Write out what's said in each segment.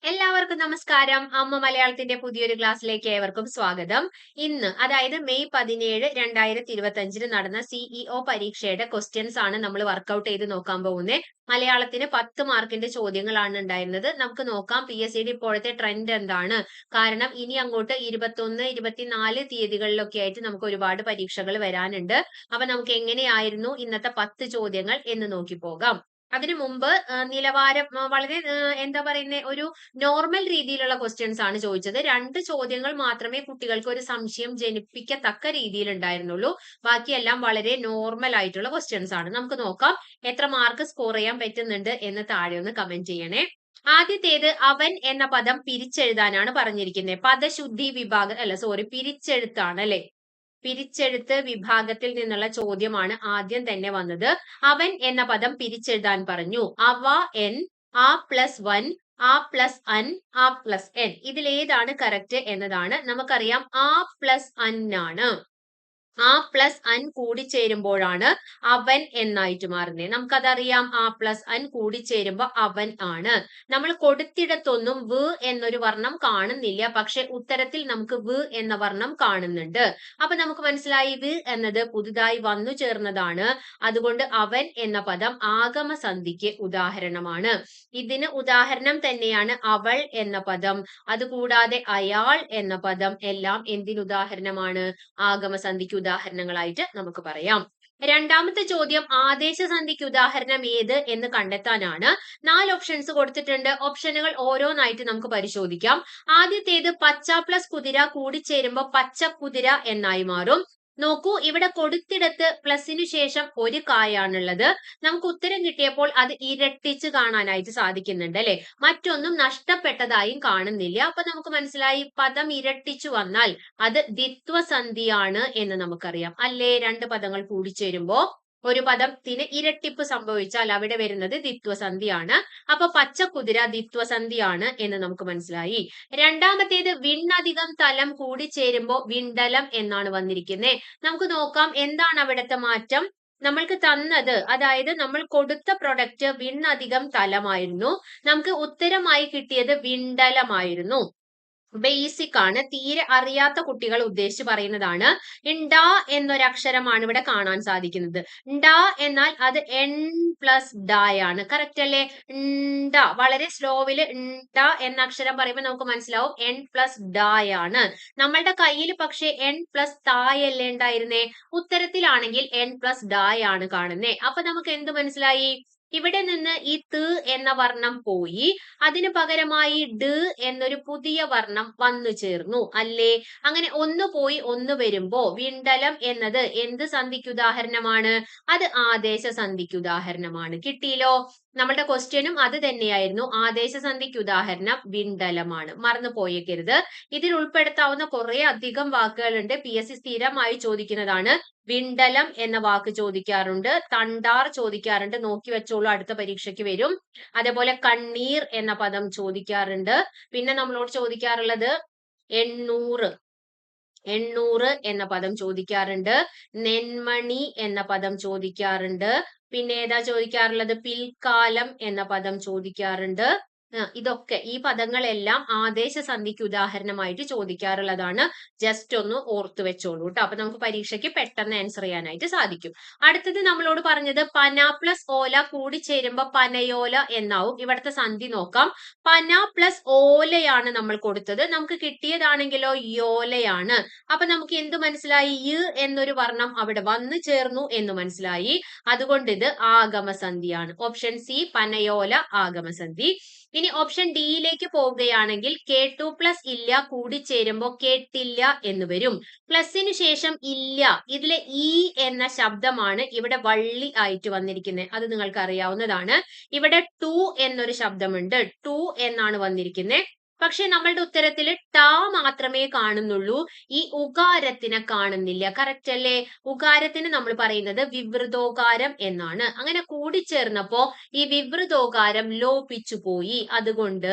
എല്ലാവർക്കും നമസ്കാരം. അമ്മ മലയാളത്തിന്റെ പുതിയൊരു ക്ലാസ്സിലേക്ക് ഏവർക്കും സ്വാഗതം. ഇന്ന് അതായത് മെയ് 17, 2025 നടന്ന സിഇഒ പരീക്ഷയുടെ ക്വസ്റ്റ്യൻസ് ആണ് നമ്മൾ വർക്ക്ഔട്ട് ചെയ്ത് നോക്കാൻ പോകുന്നത്. മലയാളത്തിന് 10 മാർക്കിന്റെ ചോദ്യങ്ങളാണ് ഉണ്ടായിരുന്നത്. നമുക്ക് നോക്കാം PSCയുടെ ഇപ്പോഴത്തെ ട്രെൻഡ് എന്താണ്. കാരണം ഇനി അങ്ങോട്ട് 21, 24 തീയതികളിലൊക്കെ ആയിട്ട് നമുക്ക് ഒരുപാട് പരീക്ഷകൾ വരാനുണ്ട്. അപ്പൊ നമുക്ക് എങ്ങനെയായിരുന്നു ഇന്നത്തെ 10 ചോദ്യങ്ങൾ എന്ന് നോക്കി പോകാം. അതിനു മുമ്പ് നിലവാരം വളരെ എന്താ പറയുന്നത്, ഒരു നോർമൽ രീതിയിലുള്ള ക്വസ്റ്റ്യൻസ് ആണ് ചോദിച്ചത്. 2 ചോദ്യങ്ങൾ മാത്രമേ കുട്ടികൾക്ക് ഒരു സംശയം ജനിപ്പിക്കത്തക്ക രീതിയിൽ ഉണ്ടായിരുന്നുള്ളൂ. ബാക്കിയെല്ലാം വളരെ നോർമൽ ആയിട്ടുള്ള ക്വസ്റ്റ്യൻസ് ആണ്. നമുക്ക് നോക്കാം എത്ര മാർക്ക് സ്കോർ ചെയ്യാൻ പറ്റുന്നുണ്ട് എന്ന് താഴെ ഒന്ന് കമന്റ് ചെയ്യണേ. ആദ്യത്തേത് അവൻ എന്ന പദം പിരിച്ചെഴുതാനാണ് പറഞ്ഞിരിക്കുന്നത്. പദശുദ്ധി വിഭാഗം അല്ല, സോറി, പിരിച്ചെഴുത്താണ് അല്ലെ. പിരിച്ചെഴുത്ത് വിഭാഗത്തിൽ നിന്നുള്ള ചോദ്യമാണ് ആദ്യം തന്നെ വന്നത്. അവൻ എന്ന പദം പിരിച്ചെഴുതാൻ പറഞ്ഞു. അവ എൻ, ആ പ്ലസ് വൻ, ആ പ്ലസ് അൻ, ആ പ്ലസ് എൻ. ഇതിലേതാണ് കറക്റ്റ് എന്നതാണ്. നമുക്കറിയാം ആ പ്ലസ് അൻ ആണ്. ആ പ്ലസ് അൻ കൂടിച്ചേരുമ്പോഴാണ് അവൻ എന്നായിട്ട് മാറുന്നത്. നമുക്കതറിയാം. ആ പ്ലസ് അൻ കൂടിച്ചേരുമ്പോ അവൻ ആണ്. നമ്മൾ കൊടുത്തിടത്തൊന്നും വ് എന്നൊരു വർണ്ണം കാണുന്നില്ല, പക്ഷെ ഉത്തരത്തിൽ നമുക്ക് വ് എന്ന വർണ്ണം കാണുന്നുണ്ട്. അപ്പൊ നമുക്ക് മനസ്സിലായി വ് എന്നത് പുതുതായി വന്നു ചേർന്നതാണ്. അതുകൊണ്ട് അവൻ എന്ന പദം ആഗമസന്ധിക്ക് ഉദാഹരണമാണ്. ഇതിന് ഉദാഹരണം തന്നെയാണ് അവൾ എന്ന പദം. അതുകൂടാതെ അയാൾ എന്ന പദം എല്ലാം എന്തിന് ഉദാഹരണമാണ്? ആഗമസന്ധിക്ക് ഉദാഹരണങ്ങളായിട്ട് നമുക്ക് പറയാം. രണ്ടാമത്തെ ചോദ്യം ആദേശസന്ധിക്ക് ഉദാഹരണം ഏത് എന്ന് കണ്ടെത്താനാണ്. 4 ഓപ്ഷൻസ് കൊടുത്തിട്ടുണ്ട്. ഓപ്ഷനുകൾ ഓരോന്നായിട്ട് നമുക്ക് പരിശോധിക്കാം. ആദ്യത്തേത് പച്ച പ്ലസ് കുതിര കൂടിച്ചേരുമ്പോ പച്ച കുതിര എന്നായി മാറും. നോക്കൂ, ഇവിടെ കൊടുത്തിടത്ത് പ്ലസിനു ശേഷം ഒരു കായാണുള്ളത്. നമുക്ക് ഉത്തരം കിട്ടിയപ്പോൾ അത് ഇരട്ടിച്ച് കാണാനായിട്ട് സാധിക്കുന്നുണ്ട് അല്ലെ. മറ്റൊന്നും നഷ്ടപ്പെട്ടതായും കാണുന്നില്ല. അപ്പൊ നമുക്ക് മനസ്സിലായി പദം ഇരട്ടിച്ചു വന്നാൽ അത് ദ്വിത്വസന്ധിയാണ് എന്ന് നമുക്കറിയാം അല്ലേ. 2 പദങ്ങൾ കൂടിച്ചേരുമ്പോ ഒരു പദത്തിന് ഇരട്ടിപ്പ് സംഭവിച്ചാൽ അവിടെ വരുന്നത് ദ്വിത്വസന്ധിയാണ്. അപ്പൊ പച്ചക്കുതിര ദ്വിത്വസന്ധിയാണ് എന്ന് നമുക്ക് മനസ്സിലായി. രണ്ടാമത്തേത് വിണ്ണധികം തലം കൂടിച്ചേരുമ്പോ വിണ്ടലം എന്നാണ് വന്നിരിക്കുന്നത്. നമുക്ക് നോക്കാം എന്താണ് അവിടുത്തെ മാറ്റം. നമ്മൾക്ക് തന്നത്, അതായത് നമ്മൾ കൊടുത്ത പ്രൊഡക്റ്റ് വിണ്ണധികം തലമായിരുന്നു. നമുക്ക് ഉത്തരമായി കിട്ടിയത് വിണ്ടലമായിരുന്നു. ബേസിക് ആണ്, തീരെ അറിയാത്ത കുട്ടികൾ ഉദ്ദേശിച്ച് പറയുന്നതാണ്. ണ്ട എന്നൊരക്ഷരമാണ് ഇവിടെ കാണാൻ സാധിക്കുന്നത്. ണ്ട എന്നാൽ അത് എൻ പ്ലസ് ഡായാണ്. കറക്റ്റ് അല്ലേ. ണ്ട വളരെ സ്ലോവില് ണ്ട എന്ന അക്ഷരം പറയുമ്പോൾ നമുക്ക് മനസ്സിലാവും എൻ പ്ലസ് ഡായാണ്. നമ്മളുടെ കയ്യിൽ പക്ഷെ എൻ പ്ലസ് തായല്ലേ ഉണ്ടായിരുന്നേ. ഉത്തരത്തിലാണെങ്കിൽ എൻ പ്ലസ് ഡായാണ് കാണുന്നേ. അപ്പൊ നമുക്ക് എന്ത് മനസ്സിലായി? ഇവിടെ നിന്ന് ഈ ത് എന്ന വർണ്ണം പോയി, അതിന് പകരമായി ഡ് എന്നൊരു പുതിയ വർണ്ണം വന്നു ചേർന്നു അല്ലേ. അങ്ങനെ ഒന്ന് പോയി ഒന്ന് വരുമ്പോ വിണ്ടലം എന്നത് എന്ത് സന്ധിക്ക് ഉദാഹരണമാണ്? അത് ആദേശ സന്ധിക്ക് ഉദാഹരണമാണ്. കിട്ടിയല്ലോ. നമ്മുടെ ക്വസ്റ്റ്യനും അത് തന്നെയായിരുന്നു. ആദേശ സന്ധിക്ക് ഉദാഹരണം വിണ്ടലമാണ്. മറന്നു പോയേക്കരുത്. ഇതിൽ ഉൾപ്പെടുത്താവുന്ന കുറെ അധികം വാക്കുകളുണ്ട്. PSC സ്ഥിരമായി ചോദിക്കുന്നതാണ്. വിണ്ടലം എന്ന വാക്ക് ചോദിക്കാറുണ്ട്, തണ്ടാർ ചോദിക്കാറുണ്ട്, നോക്കി വെച്ചോളൂ, അടുത്ത പരീക്ഷയ്ക്ക് വരും. അതേപോലെ കണ്ണീർ എന്ന പദം ചോദിക്കാറുണ്ട്. പിന്നെ നമ്മളോട് ചോദിക്കാറുള്ളത് എണ്ണൂറ് എന്ന പദം ചോദിക്കാറുണ്ട്. നെന്മണി എന്ന പദം ചോദിക്കാറുണ്ട്. പിന്നെ ഏതാ ചോദിക്കാറുള്ളത്? പിൽക്കാലം എന്ന പദം ചോദിക്കാറുണ്ട്. ഇതൊക്കെ, ഈ പദങ്ങളെല്ലാം ആദേശ സന്ധിക്ക് ഉദാഹരണമായിട്ട് ചോദിക്കാറുള്ളതാണ്. ജസ്റ്റ് ഒന്ന് ഓർത്തു വെച്ചോളൂ കേട്ടോ. അപ്പൊ നമുക്ക് പരീക്ഷയ്ക്ക് പെട്ടെന്ന് ആൻസർ ചെയ്യാനായിട്ട് സാധിക്കും. അടുത്തത് നമ്മളോട് പറഞ്ഞത് പന പ്ലസ് ഓല കൂടിച്ചേരുമ്പോ പനയോല എന്നാവും. ഇവിടുത്തെ സന്ധി നോക്കാം. പന പ്ലസ് ഓലയാണ് നമ്മൾ കൊടുത്തത്. നമുക്ക് കിട്ടിയതാണെങ്കിലോ യോലയാണ്. അപ്പൊ നമുക്ക് എന്ത് മനസ്സിലായി? യ് എന്നൊരു വർണ്ണം അവിടെ വന്നു ചേർന്നു എന്ന് മനസ്സിലായി. അതുകൊണ്ട് ഇത് ആഗമസന്ധിയാണ്. Option C പനയോല ആഗമസന്ധി. ഇനി ഓപ്ഷൻ ഡിയിലേക്ക് പോവുകയാണെങ്കിൽ കേട്ടു പ്ലസ് ഇല്ല കൂടിച്ചേരുമ്പോ കേട്ടില്ല എന്ന് വരും. പ്ലസിന് ശേഷം ഇല്ല, ഇതിലെ ഈ എന്ന ശബ്ദമാണ് ഇവിടെ വള്ളി ആയിട്ട് വന്നിരിക്കുന്നത്. അത് നിങ്ങൾക്ക് അറിയാവുന്നതാണ്. ഇവിടെ ടു എന്നൊരു ശബ്ദമുണ്ട്. ടു എന്നാണ് വന്നിരിക്കുന്നത്. പക്ഷെ നമ്മളുടെ ഉത്തരത്തിൽ ട മാത്രമേ കാണുന്നുള്ളൂ, ഈ ഉകാരത്തിനെ കാണുന്നില്ല. കറക്റ്റ് അല്ലേ. ഉകാരത്തിന് നമ്മൾ പറയുന്നത് വിവൃതോകാരം എന്നാണ്. അങ്ങനെ കൂടിച്ചേർന്നപ്പോ ഈ വിവൃതോകാരം ലോപിച്ചു പോയി. അതുകൊണ്ട്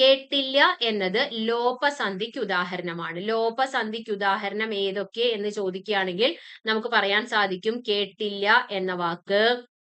കേട്ടില്ല എന്നത് ലോപസന്ധിക്ക് ഉദാഹരണമാണ്. ലോപസന്ധിക്ക് ഉദാഹരണം ഏതൊക്കെ എന്ന് ചോദിക്കുകയാണെങ്കിൽ നമുക്ക് പറയാൻ സാധിക്കും കേട്ടില്ല എന്ന വാക്ക്,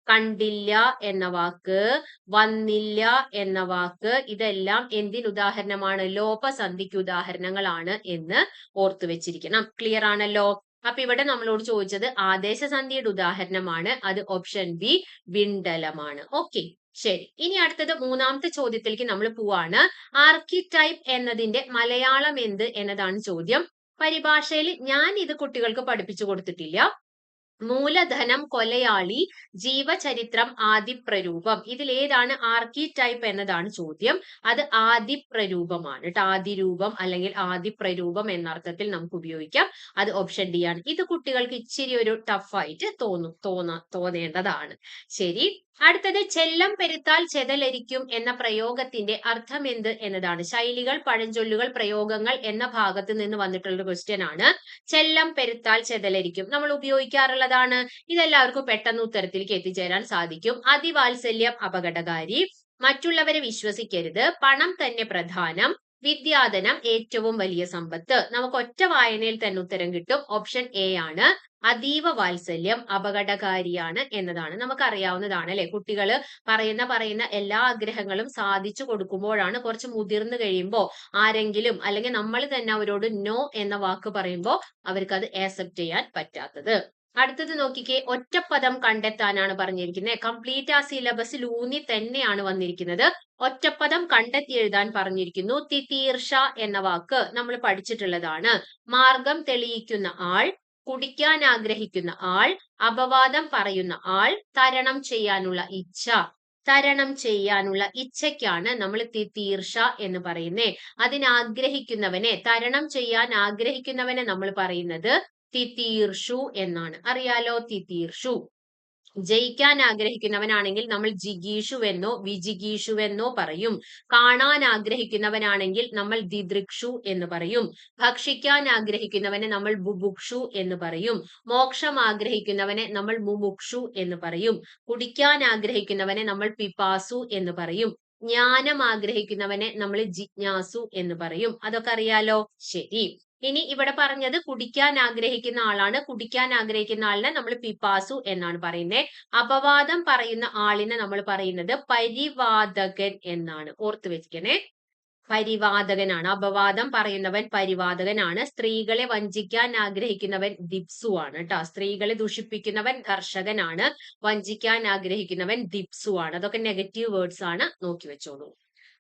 കണ്ടില്ല എന്ന വാക്ക്, വന്നില്ല എന്ന വാക്ക്, ഇതെല്ലാം എന്തിന് ഉദാഹരണമാണ്? ലോപസന്ധിക്ക് ഉദാഹരണങ്ങളാണ് എന്ന് ഓർത്തു വെച്ചിരിക്കണം. ക്ലിയർ ആണല്ലോ? അപ്പൊ ഇവിടെ നമ്മളോട് ചോദിച്ചത് ആദേശസന്ധിയുടെ ഉദാഹരണമാണ്. അത് ഓപ്ഷൻ ബി വിണ്ടലമാണ്. ഓക്കെ, ശരി. ഇനി അടുത്തത് മൂന്നാമത്തെ ചോദ്യത്തിലേക്ക് നമ്മൾ പോവാണ്. ആർക്കിടൈപ്പ് എന്നതിന്റെ മലയാളം എന്ത് എന്നതാണ് ചോദ്യം. പരിഭാഷയിൽ ഞാൻ ഇത് കുട്ടികൾക്ക് പഠിപ്പിച്ചു കൊടുത്തിട്ടില്ല. മൂലധനം, കൊലയാളി, ജീവചരിത്രം, ആദിപ്രരൂപം, ഇതിൽ ഏതാണ് ആർക്കിടൈപ്പ് എന്നതാണ് ചോദ്യം. അത് ആദിപ്രരൂപമാണ് കേട്ടോ. ആദിരൂപം അല്ലെങ്കിൽ ആദിപ്രരൂപം എന്ന അർത്ഥത്തിൽ നമുക്ക് ഉപയോഗിക്കാം. അത് ഓപ്ഷൻ ഡി ആണ്. ഇത് കുട്ടികൾക്ക് ഇച്ചിരി ഒരു ടഫായിട്ട് തോന്നേണ്ടതാണ്. ശരി. അടുത്തത് ചെല്ലം പെരുത്താൽ ചെതലരിക്കും എന്ന പ്രയോഗത്തിന്റെ അർത്ഥം എന്ത് എന്നതാണ്. ശൈലികൾ, പഴഞ്ചൊല്ലുകൾ, പ്രയോഗങ്ങൾ എന്ന ഭാഗത്ത് നിന്ന് വന്നിട്ടുള്ള ഒരു ക്വസ്റ്റ്യൻ ആണ്. ചെല്ലം പെരുത്താൽ ചെതലരിക്കും നമ്മൾ ഉപയോഗിക്കാറുള്ളതാണ്. ഇതെല്ലാവർക്കും പെട്ടെന്ന് ഉത്തരത്തിലേക്ക് എത്തിച്ചേരാൻ സാധിക്കും. അതിവാത്സല്യം അപകടകാരി, മറ്റുള്ളവരെ വിശ്വസിക്കരുത്, പണം തന്നെ പ്രധാനം, വിദ്യാധനം ഏറ്റവും വലിയ സമ്പത്ത്. നമുക്ക് ഒറ്റ വായനയിൽ തന്നെ ഉത്തരം കിട്ടും. ഓപ്ഷൻ എ ആണ്. അതീവ വാത്സല്യം അപകടകാരിയാണ് എന്നതാണ്. നമുക്കറിയാവുന്നതാണ് അല്ലെ. കുട്ടികള് പറയുന്ന എല്ലാ ആഗ്രഹങ്ങളും സാധിച്ചു കൊടുക്കുമ്പോഴാണ് കുറച്ച് മുതിർന്നു കഴിയുമ്പോൾ ആരെങ്കിലും അല്ലെങ്കിൽ നമ്മൾ തന്നെ അവരോട് നോ എന്ന വാക്ക് പറയുമ്പോൾ അവർക്ക് അത് ആക്സെപ്റ്റ് ചെയ്യാൻ പറ്റാത്തത്. അടുത്തത് നോക്കിക്കേ, ഒറ്റപ്പദം കണ്ടെത്താനാണ് പറഞ്ഞിരിക്കുന്നത്. കംപ്ലീറ്റ് ആ സിലബസിൽ ഊന്നി തന്നെയാണ് വന്നിരിക്കുന്നത്. ഒറ്റപ്പദം കണ്ടെത്തി എഴുതാൻ പറഞ്ഞിരിക്കുന്നു. തിതീർഷ എന്ന വാക്ക് നമ്മൾ പഠിച്ചിട്ടുള്ളതാണ്. മാർഗം തെളിയിക്കുന്ന ആൾ, കുടിക്കാൻ ആഗ്രഹിക്കുന്ന ആൾ, അപവാദം പറയുന്ന ആൾ, തരണം ചെയ്യാനുള്ള ഇച്ഛ. തരണം ചെയ്യാനുള്ള ഇച്ഛയ്ക്കാണ് നമ്മൾ തിതീർഷ എന്ന് പറയുന്നേ. അതിനാഗ്രഹിക്കുന്നവനെ, തരണം ചെയ്യാൻ ആഗ്രഹിക്കുന്നവനെ നമ്മൾ പറയുന്നത് തിതീർഷു എന്നാണ്. അറിയാലോ, തിതീർഷു. ജയിക്കാൻ ആഗ്രഹിക്കുന്നവനാണെങ്കിൽ നമ്മൾ ജിഗീഷുവെന്നോ വിജിഗീഷുവെന്നോ പറയും. കാണാൻ ആഗ്രഹിക്കുന്നവനാണെങ്കിൽ നമ്മൾ ദിദൃക്ഷു എന്ന് പറയും. ഭക്ഷിക്കാൻ ആഗ്രഹിക്കുന്നവനെ നമ്മൾ ബുഭുക്ഷു എന്ന് പറയും. മോക്ഷം ആഗ്രഹിക്കുന്നവനെ നമ്മൾ മുമുക്ഷു എന്ന് പറയും. കുടിക്കാൻ ആഗ്രഹിക്കുന്നവനെ നമ്മൾ പിപാസു എന്ന് പറയും. ജ്ഞാനം ആഗ്രഹിക്കുന്നവനെ നമ്മൾ ജിജ്ഞാസു എന്ന് പറയും. അതൊക്കെ അറിയാലോ. ശരി. ഇനി ഇവിടെ പറഞ്ഞത് കുടിക്കാൻ ആഗ്രഹിക്കുന്ന ആളാണ്. കുടിക്കാൻ ആഗ്രഹിക്കുന്ന ആളിനെ നമ്മൾ പിപാസു എന്നാണ് പറയുന്നത്. അപവാദം പറയുന്ന ആളിനെ നമ്മൾ പറയുന്നത് പരിവാദകൻ എന്നാണ്. ഓർത്തു വെച്ചിരിക്കണേ. പരിവാദകനാണ്. അപവാദം പറയുന്നവൻ പരിവാദകനാണ്. സ്ത്രീകളെ വഞ്ചിക്കാൻ ആഗ്രഹിക്കുന്നവൻ ദിപ്സു ആണ് കേട്ടോ. സ്ത്രീകളെ ദുഷിപ്പിക്കുന്നവൻ ഘർഷകനാണ്. വഞ്ചിക്കാൻ ആഗ്രഹിക്കുന്നവൻ ദിപ്സു ആണ്. അതൊക്കെ നെഗറ്റീവ് വേർഡ്സ് ആണ്. നോക്കി വെച്ചോളൂ.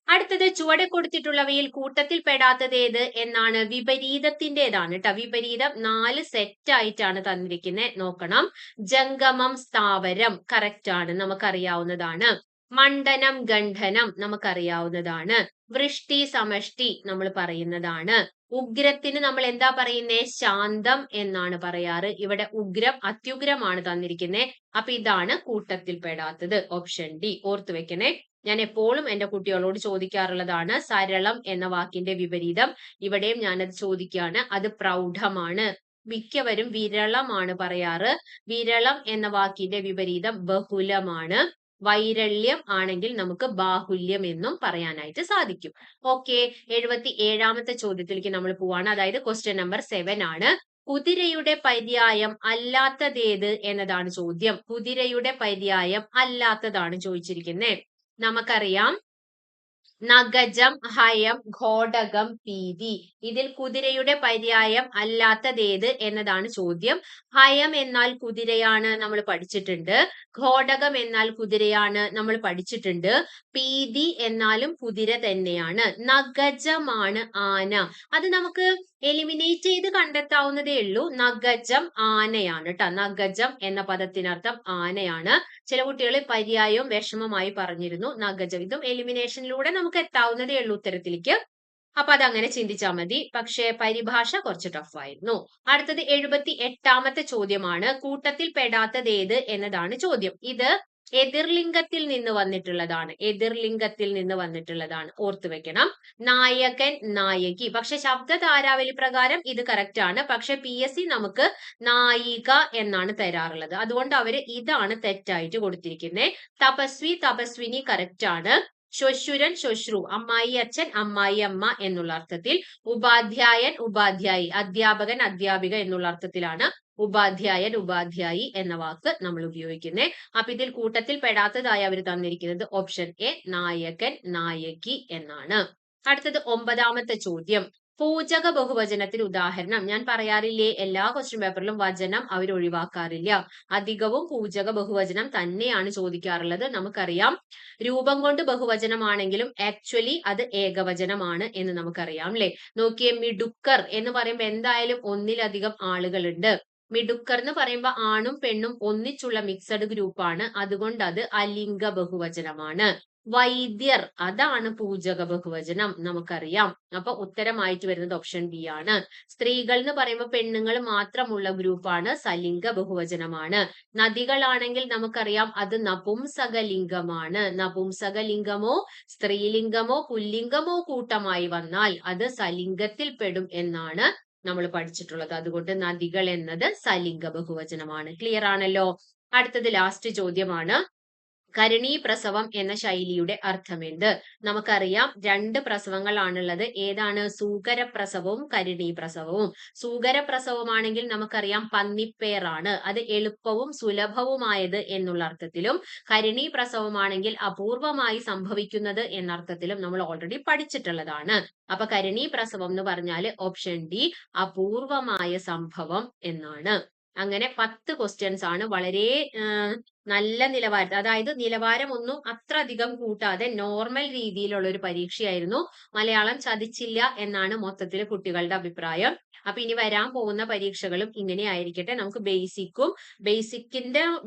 അടുത്തത് ചുവടെ കൊടുത്തിട്ടുള്ളവയിൽ കൂട്ടത്തിൽ പെടാത്തത് ഏത് എന്നാണ്. വിപരീതത്തിൻ്റെതാണ് കേട്ടോ. വിപരീതം 4 സെറ്റ് ആയിട്ടാണ് തന്നിരിക്കുന്നത്. നോക്കണം. ജംഗമം, സ്ഥാവരം കറക്റ്റ് ആണ്, നമുക്കറിയാവുന്നതാണ്. മണ്ഡനം, ഗണ്ഡനം നമുക്കറിയാവുന്നതാണ്. വൃഷ്ടി, സമഷ്ടി നമ്മൾ പറയുന്നതാണ്. ഉഗ്രത്തിന് നമ്മൾ എന്താ പറയുന്നേ? ശാന്തം എന്നാണ് പറയാറ്. ഇവിടെ ഉഗ്രം, അത്യുഗ്രമാണ് തന്നിരിക്കുന്നത്. അപ്പൊ ഇതാണ് കൂട്ടത്തിൽ പെടാത്തത്. Option D. ഓർത്തു വെക്കണേ. ഞാൻ എപ്പോഴും എന്റെ കുട്ടികളോട് ചോദിക്കാറുള്ളതാണ്. സരളം എന്ന വാക്കിന്റെ വിപരീതം. ഇവിടെയും ഞാനത് ചോദിക്കുകയാണ്. അത് പ്രൗഢമാണ്. മിക്കവരും വിരളമാണ് പറയാറ്. വിരളം എന്ന വാക്കിന്റെ വിപരീതം ബഹുലമാണ്. വൈരള്യം ആണെങ്കിൽ നമുക്ക് ബാഹുല്യം എന്നും പറയാനായിട്ട് സാധിക്കും. ഓക്കെ, 77ാമത്തെ ചോദ്യത്തിലേക്ക് നമ്മൾ പോവാണ്. അതായത് ക്വസ്റ്റ്യൻ നമ്പർ 7 ആണ്. കുതിരയുടെ പര്യായം അല്ലാത്തതേത് എന്നതാണ് ചോദ്യം. കുതിരയുടെ പര്യായം അല്ലാത്തതാണ് ചോദിച്ചിരിക്കുന്നത്. നമുക്കറിയാം നഗജം, ഹയം, ഘോടകം, പീതി. ഇതിൽ കുതിരയുടെ പര്യായം അല്ലാത്തതേത് എന്നതാണ് ചോദ്യം. ഹയം എന്നാൽ കുതിരയാണ്, നമ്മൾ പഠിച്ചിട്ടുണ്ട്. ഘോടകം എന്നാൽ കുതിരയാണ്, നമ്മൾ പഠിച്ചിട്ടുണ്ട്. പീതി എന്നാലും കുതിര തന്നെയാണ്. നഗജമാണ് ആന. അത് നമുക്ക് എലിമിനേറ്റ് ചെയ്ത് കണ്ടെത്താവുന്നതേ ഉള്ളൂ. നഗജം ആനയാണ് കേട്ടോ. നഗജം എന്ന പദത്തിനർത്ഥം ആനയാണ്. ചില കുട്ടികൾ പര്യായവും വിഷമമായി പറഞ്ഞിരുന്നു. നഗജം, ഇതും എലിമിനേഷനിലൂടെ നമുക്ക് എത്താവുന്നതേ ഉള്ളൂ ഉത്തരത്തിലേക്ക്. അപ്പൊ അതങ്ങനെ ചിന്തിച്ചാൽ മതി. പക്ഷെ പരിഭാഷ കുറച്ച് ടഫായിരുന്നു. അടുത്തത് 78ാമത്തെ ചോദ്യമാണ്. കൂട്ടത്തിൽ പെടാത്തത് ഏത് എന്നതാണ് ചോദ്യം. ഇത് എതിർലിംഗത്തിൽ നിന്ന് വന്നിട്ടുള്ളതാണ്. എതിർലിംഗത്തിൽ നിന്ന് വന്നിട്ടുള്ളതാണ്. ഓർത്തു വെക്കണം. നായകൻ, നായകി. പക്ഷെ ശബ്ദ താരാവലി പ്രകാരം ഇത് കറക്റ്റ് ആണ്. പക്ഷെ PSC നമുക്ക് നായിക എന്നാണ് തരാറുള്ളത്. അതുകൊണ്ട് അവര് ഇതാണ് തെറ്റായിട്ട് കൊടുത്തിരിക്കുന്നത്. തപസ്വി, തപസ്വിനി കറക്റ്റ് ആണ്. ശ്വശുരൻ, ശ്വശ്രു, അമ്മായി അച്ഛൻ, അമ്മായി അമ്മ എന്നുള്ള അർത്ഥത്തിൽ. ഉപാധ്യായൻ, ഉപാധ്യായി, അധ്യാപകൻ, അധ്യാപിക എന്നുള്ള അർത്ഥത്തിലാണ്. ഉപാധ്യായൻ, ഉപാധ്യായി എന്ന വാക്ക് നമ്മൾ ഉപയോഗിക്കുന്നത്. അപ്പൊ ഇതിൽ കൂട്ടത്തിൽ പെടാത്തതായി അവർ തന്നിരിക്കുന്നത് ഓപ്ഷൻ എ നായകൻ, നായകി എന്നാണ്. അടുത്തത് 9ാമത്തെ ചോദ്യം. പൂജക ബഹുവചനത്തിന് ഉദാഹരണം. ഞാൻ പറയാറില്ലേ, എല്ലാ ക്വസ്റ്റ്യൻ പേപ്പറിലും വചനം അവർ ഒഴിവാക്കാറില്ല. അധികവും പൂജക ബഹുവചനം തന്നെയാണ് ചോദിക്കാറുള്ളത്. നമുക്കറിയാം രൂപം കൊണ്ട് ബഹുവചനമാണെങ്കിലും ആക്ച്വലി അത് ഏകവചനമാണ് എന്ന് നമുക്കറിയാം അല്ലെ. നോക്കിയേ, മിടുക്കർ എന്ന് പറയുമ്പോൾ എന്തായാലും ഒന്നിലധികം ആളുകളുണ്ട്. മിടുക്കർ എന്ന് പറയുമ്പോൾ ആണും പെണ്ണും ഒന്നിച്ചുള്ള മിക്സഡ് ഗ്രൂപ്പാണ്. അതുകൊണ്ട് അത് അലിംഗ ബഹുവചനമാണ്. വൈദ്യർ, അതാണ് പൂജക ബഹുവചനം, നമുക്കറിയാം. അപ്പൊ ഉത്തരമായിട്ട് വരുന്നത് ഓപ്ഷൻ ബി ആണ്. സ്ത്രീകൾ എന്ന് പറയുമ്പോൾ പെണ്ണുങ്ങൾ മാത്രമുള്ള ഗ്രൂപ്പാണ്, സലിംഗ ബഹുവചനമാണ്. നദികളാണെങ്കിൽ നമുക്കറിയാം അത് നപുംസകലിംഗമാണ്. നപുംസകലിംഗമോ സ്ത്രീലിംഗമോ പുല്ലിംഗമോ കൂട്ടമായി വന്നാൽ അത് സലിംഗത്തിൽ പെടും എന്നാണ് നമ്മൾ പഠിച്ചിട്ടുള്ളത്. അതുകൊണ്ട് നദികൾ എന്നത് സലിംഗ ബഹുവചനമാണ്. ക്ലിയർ ആണല്ലോ. അടുത്തത് ലാസ്റ്റ് ചോദ്യമാണ്. കരണീ പ്രസവം എന്ന ശൈലിയുടെ അർത്ഥമെന്ത്? നമുക്കറിയാം 2 പ്രസവങ്ങളാണുള്ളത്. ഏതാണ്? സൂകരപ്രസവവും കരണീ പ്രസവവും. സൂകരപ്രസവമാണെങ്കിൽ നമുക്കറിയാം പന്നിപ്പേറാണ്, അത് എളുപ്പവും സുലഭവുമായത് എന്നുള്ള അർത്ഥത്തിലും, കരണീ പ്രസവമാണെങ്കിൽ അപൂർവമായി സംഭവിക്കുന്നത് എന്ന അർത്ഥത്തിലും നമ്മൾ ഓൾറെഡി പഠിച്ചിട്ടുള്ളതാണ്. അപ്പൊ കരണീ പ്രസവം എന്ന് പറഞ്ഞാൽ ഓപ്ഷൻ ഡി അപൂർവമായ സംഭവം എന്നാണ്. അങ്ങനെ 10 ക്വസ്റ്റ്യൻസ് ആണ്. വളരെ നല്ല നിലവാരത്തിൽ, അതായത് നിലവാരം ഒന്നും അത്ര അധികം കൂട്ടാതെ നോർമൽ രീതിയിലുള്ള ഒരു പരീക്ഷയായിരുന്നു. മലയാളം ചതിച്ചില്ല എന്നാണ് മൊത്തത്തിൽ കുട്ടികളുടെ അഭിപ്രായം. അപ്പൊ ഇനി വരാൻ പോകുന്ന പരീക്ഷകളും ഇങ്ങനെ ആയിരിക്കട്ടെ. നമുക്ക്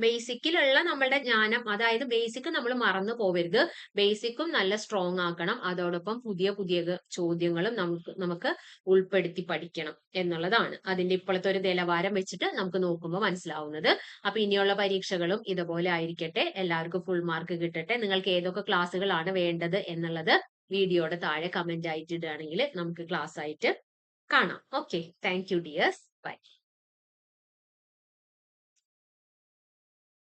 ബേസിക്കിലുള്ള നമ്മളുടെ ജ്ഞാനം, അതായത് ബേസിക് നമ്മൾ മറന്നു പോവരുത്. ബേസിക്കും നല്ല സ്ട്രോങ് ആക്കണം. അതോടൊപ്പം പുതിയ പുതിയ ചോദ്യങ്ങളും നമുക്ക് ഉൾപ്പെടുത്തി പഠിക്കണം എന്നുള്ളതാണ് അതിന്റെ ഇപ്പോഴത്തെ ഒരു നിലവാരം വെച്ചിട്ട് നമുക്ക് നോക്കുമ്പോൾ മനസ്സിലാവുന്നത്. അപ്പൊ ഇനിയുള്ള പരീക്ഷകളും ഇതുപോലെ ആയിരിക്കട്ടെ. എല്ലാവർക്കും ഫുൾ മാർക്ക് കിട്ടട്ടെ. നിങ്ങൾക്ക് ഏതൊക്കെ ക്ലാസ്സുകളാണ് വേണ്ടത് എന്നുള്ളത് വീഡിയോയുടെ താഴെ കമന്റ് ആയിട്ട് ഇടുകയാണെങ്കിൽ നമുക്ക് ക്ലാസ് ആയിട്ട് കാണാം. Okay, thank you dears. By.